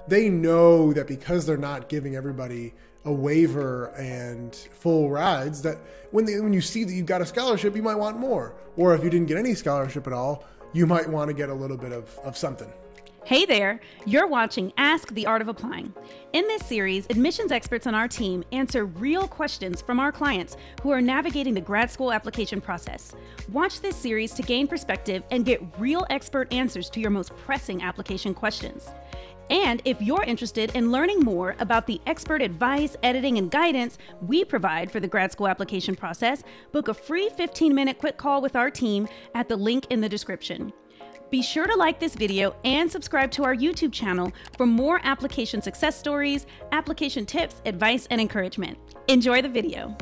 They know that because they're not giving everybody a waiver and full rides, that when you see that you've got a scholarship, you might want more. Or if you didn't get any scholarship at all, you might want to get a little bit of something. Hey there, you're watching Ask the Art of Applying. In this series, admissions experts on our team answer real questions from our clients who are navigating the grad school application process. Watch this series to gain perspective and get real expert answers to your most pressing application questions. And if you're interested in learning more about the expert advice, editing, and guidance we provide for the grad school application process, book a free 15-minute quick call with our team at the link in the description. Be sure to like this video and subscribe to our YouTube channel for more application success stories, application tips, advice, and encouragement. Enjoy the video.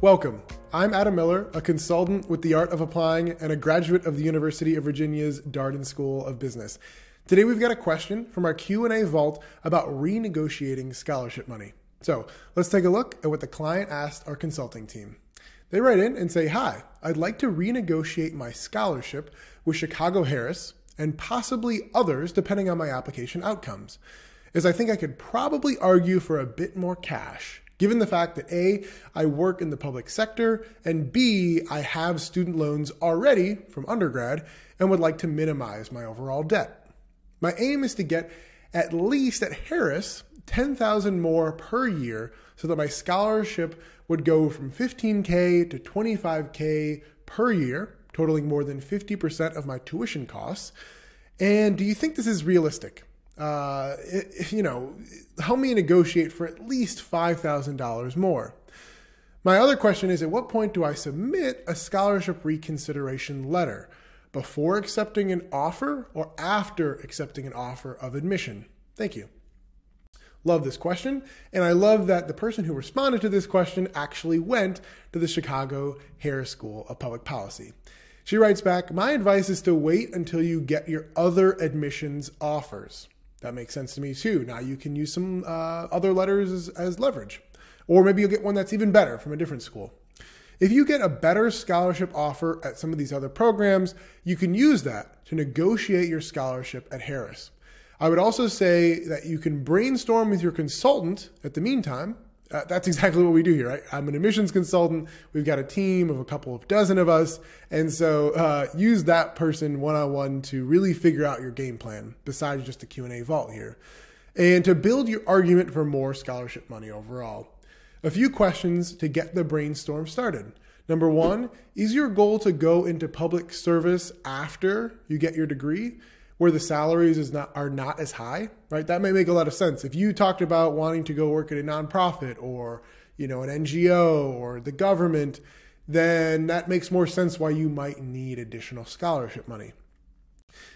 Welcome. I'm Adam Miller, a consultant with the Art of Applying and a graduate of the University of Virginia's Darden School of Business. Today we've got a question from our Q&A vault about renegotiating scholarship money. So let's take a look at what the client asked our consulting team. They write in and say, "Hi, I'd like to renegotiate my scholarship with Chicago Harris and possibly others depending on my application outcomes, as I think I could probably argue for a bit more cash, given the fact that A, I work in the public sector, and B, I have student loans already from undergrad and would like to minimize my overall debt. My aim is to get at least at Harris $10,000 more per year so that my scholarship would go from $15K to $25K per year, totaling more than 50% of my tuition costs. And do you think this is realistic? Help me negotiate for at least $5,000 more. My other question is, at what point do I submit a scholarship reconsideration letter? Before accepting an offer or after accepting an offer of admission? Thank you." Love this question. And I love that the person who responded to this question actually went to the Chicago Harris School of Public Policy. She writes back, "My advice is to wait until you get your other admissions offers." That makes sense to me too. Now you can use some other letters as leverage. Or maybe you'll get one that's even better from a different school. If you get a better scholarship offer at some of these other programs, you can use that to negotiate your scholarship at Harris. I would also say that you can brainstorm with your consultant at the meantime. That's exactly what we do here, right? I'm an admissions consultant. We've got a team of a couple of dozen of us. And so use that person one-on-one to really figure out your game plan, besides just the Q&A vault here, and to build your argument for more scholarship money overall. A few questions to get the brainstorm started. Number one, is your goal to go into public service after you get your degree, where the salaries are not as high, right? That may make a lot of sense. If you talked about wanting to go work at a nonprofit or, an NGO or the government, then that makes more sense why you might need additional scholarship money.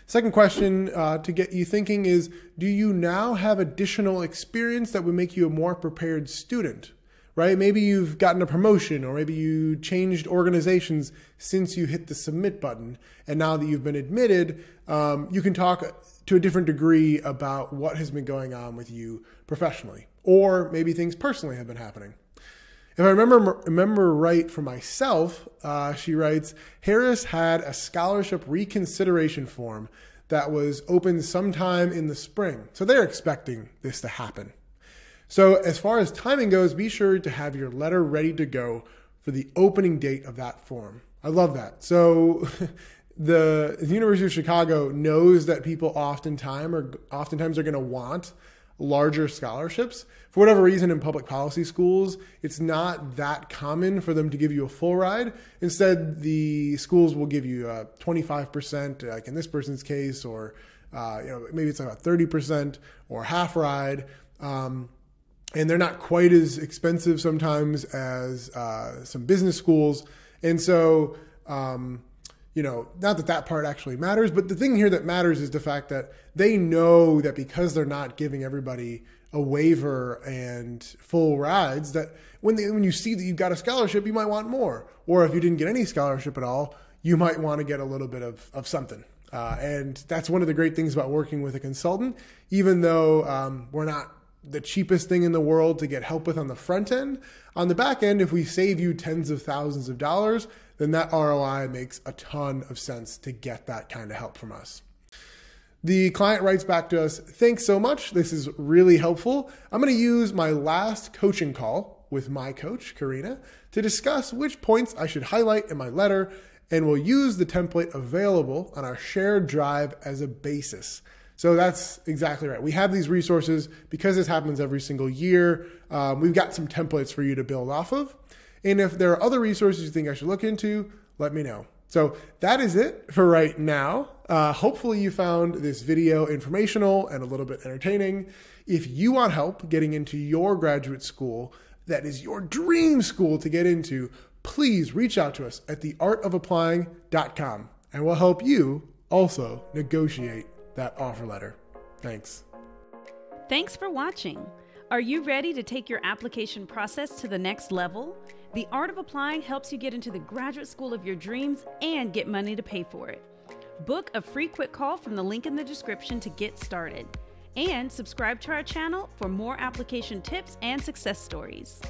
Second question to get you thinking is, do you now have additional experience that would make you a more prepared student? Right? Maybe you've gotten a promotion, or maybe you changed organizations since you hit the submit button. And now that you've been admitted, you can talk to a different degree about what has been going on with you professionally, or maybe things personally have been happening. If I remember right for myself, she writes, Harris had a scholarship reconsideration form that was open sometime in the spring. So they're expecting this to happen. So as far as timing goes, be sure to have your letter ready to go for the opening date of that form. I love that. So the University of Chicago knows that people oftentimes are going to want larger scholarships. For whatever reason, in public policy schools, it's not that common for them to give you a full ride. Instead, the schools will give you 25%, like in this person's case, or maybe it's about 30% or half ride. And they're not quite as expensive sometimes as some business schools. And so, not that part actually matters, but the thing here that matters is the fact that they know that because they're not giving everybody a waiver and full rides, that when you see that you've got a scholarship, you might want more. Or if you didn't get any scholarship at all, you might want to get a little bit of something. And that's one of the great things about working with a consultant, even though we're not the cheapest thing in the world to get help with on the front end. On the back end, if we save you tens of thousands of dollars, then that ROI makes a ton of sense to get that kind of help from us. The client writes back to us, "Thanks so much. This is really helpful. I'm going to use my last coaching call with my coach, Karina, to discuss which points I should highlight in my letter, and we'll use the template available on our shared drive as a basis." So that's exactly right. We have these resources because this happens every single year. We've got some templates for you to build off of. And if there are other resources you think I should look into, let me know. So that is it for right now. Hopefully you found this video informational and a little bit entertaining. If you want help getting into your graduate school, that is your dream school to get into, please reach out to us at theartofapplying.com and we'll help you also negotiate that offer letter. Thanks. Thanks for watching. Are you ready to take your application process to the next level? The Art of Applying helps you get into the graduate school of your dreams and get money to pay for it. Book a free quick call from the link in the description to get started. And subscribe to our channel for more application tips and success stories.